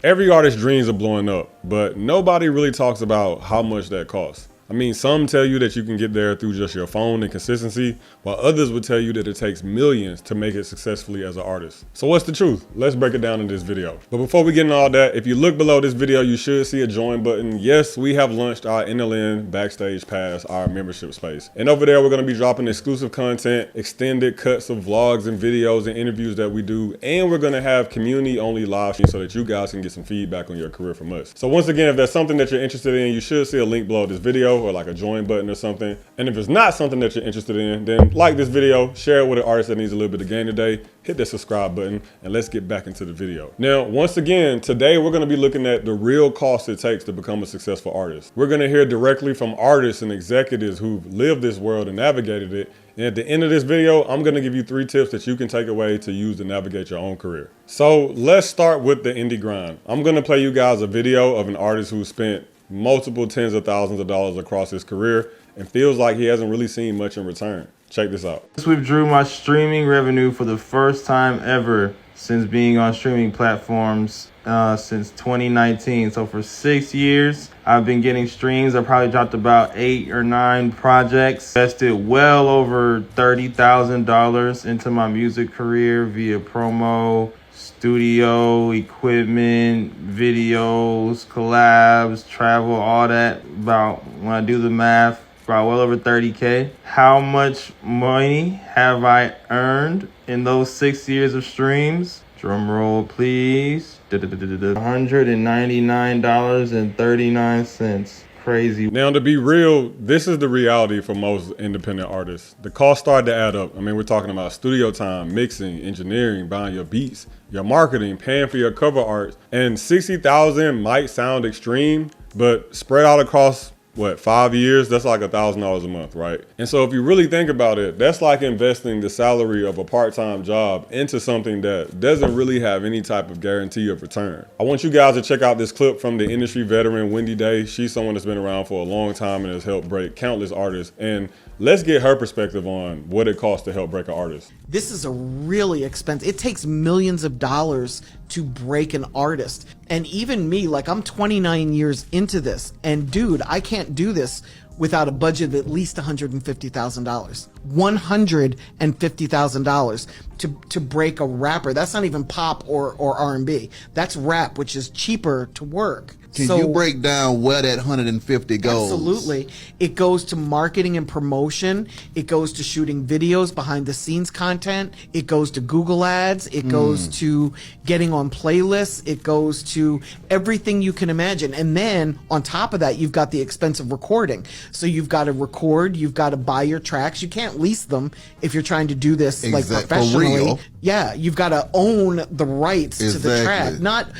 Every artist's dreams are blowing up, but nobody really talks about how much that costs. I mean, some tell you that you can get there through just your phone and consistency, while others would tell you that it takes millions to make it successfully as an artist. So what's the truth? Let's break it down in this video. But before we get into all that, if you look below this video, you should see a join button. Yes, we have launched our NLN Backstage Pass, our membership space. And over there, we're gonna be dropping exclusive content, extended cuts of vlogs and videos and interviews that we do. And we're gonna have community only live streams so that you guys can get some feedback on your career from us. So once again, if that's something that you're interested in, you should see a link below this video, or like a join button or something. And if it's not something that you're interested in, then like this video, share it with an artist that needs a little bit of gain today, hit that subscribe button, and let's get back into the video. Now, once again, today we're gonna be looking at the real cost it takes to become a successful artist. We're gonna hear directly from artists and executives who've lived this world and navigated it. And at the end of this video, I'm gonna give you 3 tips that you can take away to use to navigate your own career. So let's start with the indie grind. I'm gonna play you guys a video of an artist who spent multiple tens of thousands of dollars across his career and feels like he hasn't really seen much in return. Check this out. Just withdrew my streaming revenue for the first time ever since being on streaming platforms since 2019. So for 6 years, I've been getting streams. I probably dropped about 8 or 9 projects. Invested well over $30,000 into my music career via promo, studio, equipment, videos, collabs, travel, all that. About, when I do the math, about well over 30K. How much money have I earned in those 6 years of streams? Drum roll, please. $199.39. Crazy. Now, to be real, this is the reality for most independent artists. The costs start to add up. I mean, we're talking about studio time, mixing, engineering, buying your beats, your marketing, paying for your cover art. And 60,000 might sound extreme, but spread out across what, 5 years, that's like $1,000 a month, right? And so if you really think about it, that's like investing the salary of a part-time job into something that doesn't really have any type of guarantee of return. I want you guys to check out this clip from the industry veteran, Wendy Day. She's someone that's been around for a long time and has helped break countless artists. And let's get her perspective on what it costs to help break an artist. This is a really expensive, it takes millions of dollars to break an artist. And even me, like I'm 29 years into this, and dude, I can't do this without a budget of at least $150,000. $150,000 to break a rapper. That's not even pop or R&B. That's rap, which is cheaper to work. Can you break down where that 150 goes? Absolutely. It goes to marketing and promotion. It goes to shooting videos, behind the scenes content. It goes to Google ads. It goes to getting on playlists. It goes to everything you can imagine. And then on top of that, you've got the expense of recording. So you've got to record, you've got to buy your tracks. You can't lease them if you're trying to do this like professionally. For real. Yeah, you've got to own the rights to the track, not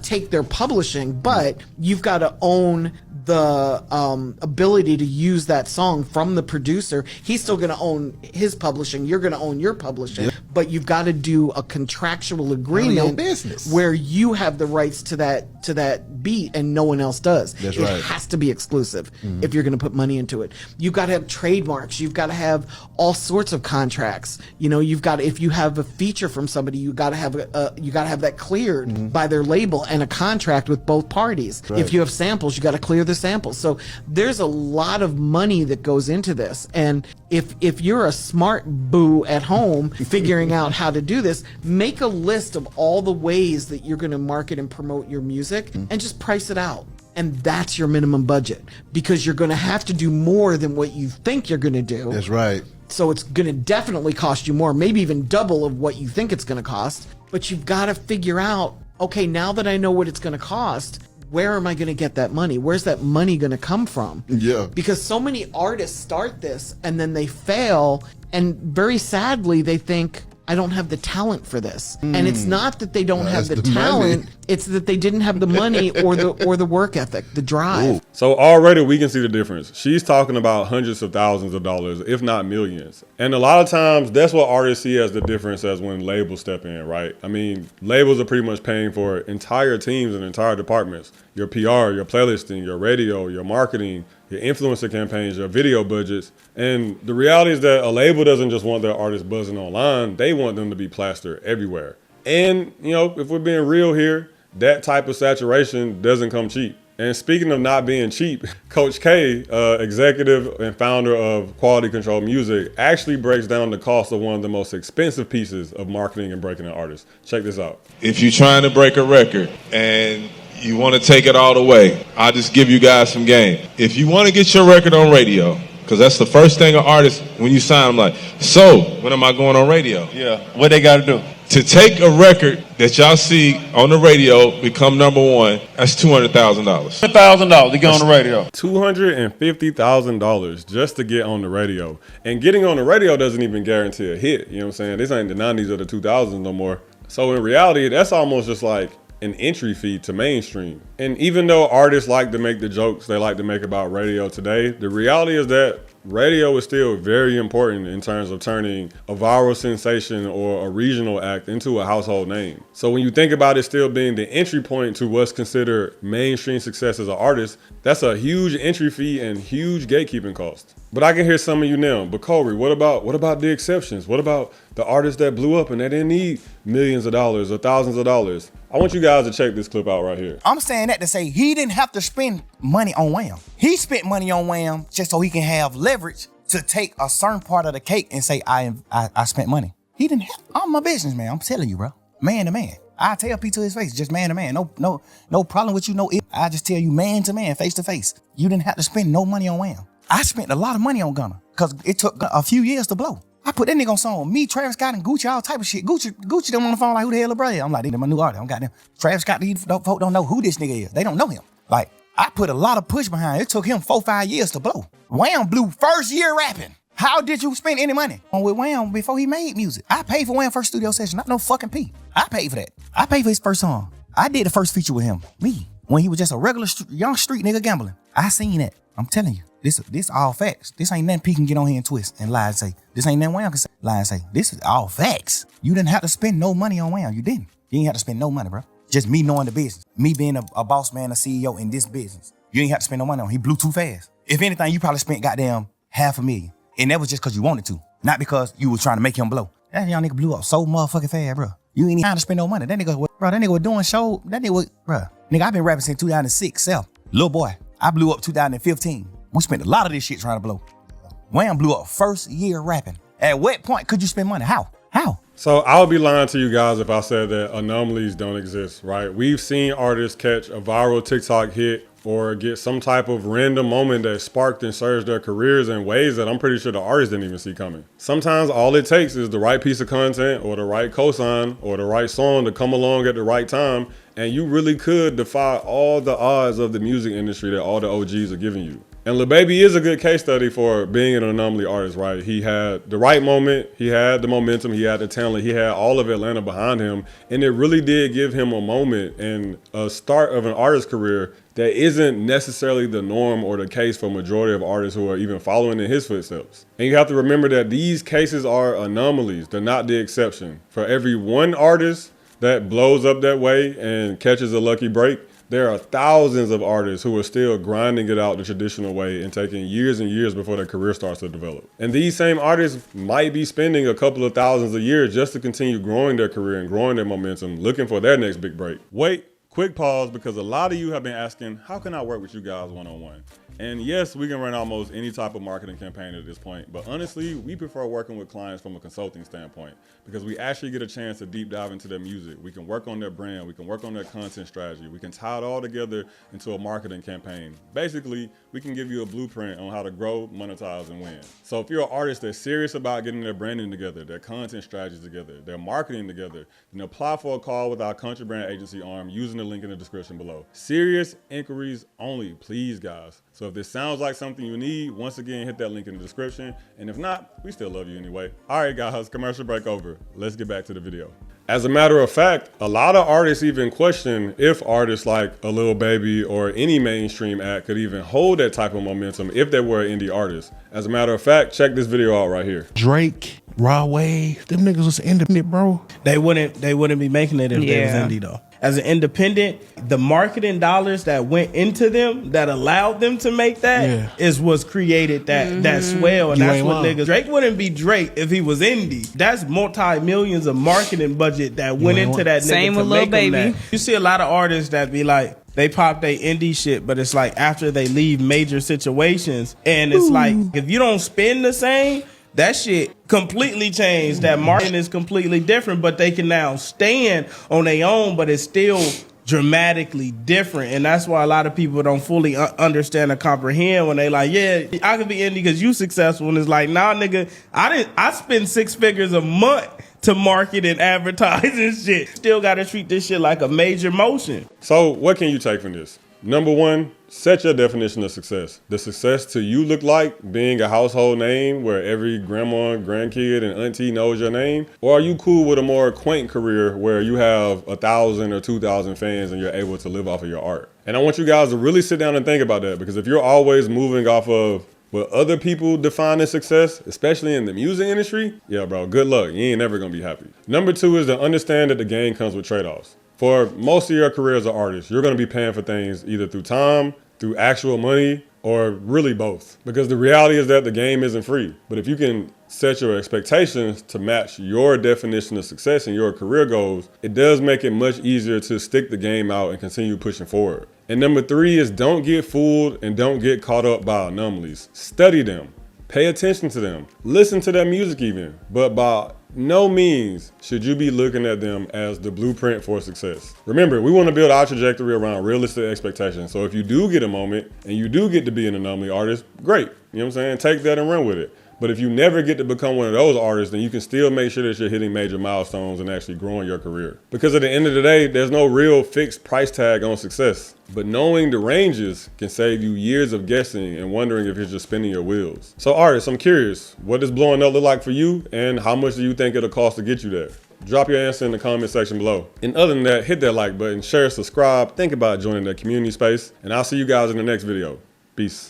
take their publishing, but you've got to own the ability to use that song from the producer. He's still going to own his publishing. You're going to own your publishing, but you've got to do a contractual agreement where you have the rights to that beat and no one else does. That's it right. has to be exclusive if you're going to put money into it. You've got to have trademarks. You've got to have all sorts of contracts. You know, you've got, if you have a feature from somebody, you got to have that cleared by their label and a contract with both parties. Right. If you have samples, you got to clear the samples. So there's a lot of money that goes into this. And if you're a smart boo at home figuring out how to do this, make a list of all the ways that you're going to market and promote your music and just price it out. And that's your minimum budget, because you're going to have to do more than what you think you're going to do. That's right. So it's going to definitely cost you more, maybe even double of what you think it's going to cost. But you've got to figure out, okay, now that I know what it's going to cost, where am I going to get that money? Where's that money going to come from? Yeah. Because so many artists start this and then they fail, and very sadly they think, I don't have the talent for this. And it's not that they don't have the talent, it's that they didn't have the money or the work ethic, the drive. Ooh. So already we can see the difference. She's talking about hundreds of thousands of dollars, if not millions. And a lot of times that's what artists see as the difference as when labels step in, right? I mean, labels are pretty much paying for entire teams and entire departments. Your PR, your playlisting, your radio, your marketing, your influencer campaigns, your video budgets. And the reality is that a label doesn't just want their artists buzzing online. They want them to be plastered everywhere. And, you know, if we're being real here, that type of saturation doesn't come cheap. And speaking of not being cheap, Coach K, executive and founder of Quality Control Music, actually breaks down the cost of one of the most expensive pieces of marketing and breaking an artist. Check this out. If you're trying to break a record and you want to take it all the way, I'll just give you guys some game. If you want to get your record on radio, because that's the first thing an artist, when you sign, I'm like, so when am I going on radio? Yeah, what they got to do? To take a record that y'all see on the radio become number one, that's $200,000. $200,000 to get on the radio. $250,000 just to get on the radio. And getting on the radio doesn't even guarantee a hit. You know what I'm saying? This ain't the 90s or the 2000s no more. So in reality, that's almost just like an entry fee to mainstream. And even though artists like to make the jokes they like to make about radio today, the reality is that radio is still very important in terms of turning a viral sensation or a regional act into a household name. So when you think about it still being the entry point to what's considered mainstream success as an artist, that's a huge entry fee and huge gatekeeping cost. But I can hear some of you now, but Corey, what about the exceptions? What about the artists that blew up and they didn't need millions of dollars or thousands of dollars? I want you guys to check this clip out right here. I'm saying that to say he didn't have to spend money on Wham. He spent money on Wham just so he can have leverage to take a certain part of the cake and say, I spent money. He didn't have, I'm my businessman. I'm telling you, bro. Man to man. I tell P to his face, just man to man. No problem with you, I just tell you man to man, face to face. You didn't have to spend no money on Wham. I spent a lot of money on Gunna because it took a few years to blow. I put that nigga on song. Me, Travis Scott, and Gucci, all type of shit. Gucci them on the phone like, who the hell is brother? I'm like, they're my new artist. I'm goddamn. Travis Scott, these folk don't know who this nigga is. They don't know him. Like, I put a lot of push behind it. It took him 4-5 years to blow. Wham blew first year rapping. How did you spend any money on with Wham before he made music? I paid for Wham first studio session, not no fucking P. I paid for that. I paid for his first song. I did the first feature with him. Me. When he was just a regular young street nigga gambling. I seen that. I'm telling you. This all facts. This ain't nothing P can get on here and twist and lie and say. This ain't nothing Wham can say, lie and say. This is all facts. You didn't have to spend no money on Wham. You didn't. You didn't have to spend no money, bro. Just me knowing the business. Me being a boss man, a CEO in this business. You ain't have to spend no money on him. He blew too fast. If anything, you probably spent goddamn $500,000. And that was just because you wanted to. Not because you was trying to make him blow. That young nigga blew up so motherfucking fast, bro. You ain't even trying to spend no money. That nigga was doing show. That nigga was, bro. Nigga, I've been rapping since 2006, self. Little boy. I blew up 2015. We spent a lot of this shit trying to blow. Wham blew up first year rapping. At what point could you spend money? How? So I would be lying to you guys if I said that anomalies don't exist, right? We've seen artists catch a viral TikTok hit or get some type of random moment that sparked and surged their careers in ways that I'm pretty sure the artists didn't even see coming. Sometimes all it takes is the right piece of content or the right cosign or the right song to come along at the right time, and you really could defy all the odds of the music industry that all the OGs are giving you. And Lil Baby is a good case study for being an anomaly artist, right? He had the right moment, he had the momentum, he had the talent, he had all of Atlanta behind him, and it really did give him a moment and a start of an artist career that isn't necessarily the norm or the case for majority of artists who are even following in his footsteps. And you have to remember that these cases are anomalies, they're not the exception. For every one artist that blows up that way and catches a lucky break, there are thousands of artists who are still grinding it out the traditional way and taking years and years before their career starts to develop. And these same artists might be spending a couple of thousands a year just to continue growing their career and growing their momentum, looking for their next big break. Wait, quick pause, because a lot of you have been asking, how can I work with you guys one-on-one? And yes, we can run almost any type of marketing campaign at this point, but honestly, we prefer working with clients from a consulting standpoint because we actually get a chance to deep dive into their music. We can work on their brand, we can work on their content strategy, we can tie it all together into a marketing campaign. Basically, we can give you a blueprint on how to grow, monetize, and win. So if you're an artist that's serious about getting their branding together, their content strategies together, their marketing together, then apply for a call with our country brand agency arm using the link in the description below. Serious inquiries only, please guys. So if this sounds like something you need, once again, hit that link in the description. And if not, we still love you anyway. All right, guys, commercial break over. Let's get back to the video. As a matter of fact, a lot of artists even question if artists like a Lil Baby or any mainstream act could even hold that type of momentum if they were an indie artist. As a matter of fact, check this video out right here. Drake, Raw Wave, them niggas was independent, bro. They wouldn't be making it if they was indie though. as an independent, the marketing dollars that went into them that allowed them to make that is what's created that swell. And that's what niggas, Drake wouldn't be Drake if he was indie. That's multi-millions of marketing budget that went into that nigga. Same to with make Lil him Baby. that. You see a lot of artists that be like, they pop their indie shit, but it's like after they leave major situations, and it's like if you don't spend the same, that shit completely changed. That marketing is completely different, but they can now stand on their own, but it's still dramatically different. And that's why a lot of people don't fully understand or comprehend when they like, yeah, I could be indie because you successful. And it's like, nah, nigga, I spend 6 figures a month to market and advertise and shit. Still got to treat this shit like a major motion. So what can you take from this? Number one, set your definition of success. Does success to you look like being a household name where every grandma, grandkid, and auntie knows your name? Or are you cool with a more quaint career where you have 1,000 or 2,000 fans and you're able to live off of your art? And I want you guys to really sit down and think about that, because if you're always moving off of what other people define as success, especially in the music industry, yeah, bro, good luck. You ain't never gonna be happy. Number two is to understand that the game comes with trade-offs. For most of your career as an artist, you're gonna be paying for things either through time, through actual money, or really both. Because the reality is that the game isn't free. But if you can set your expectations to match your definition of success and your career goals, it does make it much easier to stick the game out and continue pushing forward. And number three is don't get fooled and don't get caught up by anomalies. Study them, pay attention to them, listen to their music even, but by no means should you be looking at them as the blueprint for success. Remember, we want to build our trajectory around realistic expectations. So if you do get a moment and you do get to be an anomaly artist, great. You know what I'm saying? Take that and run with it. But if you never get to become one of those artists, then you can still make sure that you're hitting major milestones and actually growing your career. Because at the end of the day, there's no real fixed price tag on success. But knowing the ranges can save you years of guessing and wondering if you're just spinning your wheels. So artists, I'm curious, what does blowing up look like for you? And how much do you think it'll cost to get you there? Drop your answer in the comment section below. And other than that, hit that like button, share, subscribe, think about joining that community space. And I'll see you guys in the next video. Peace.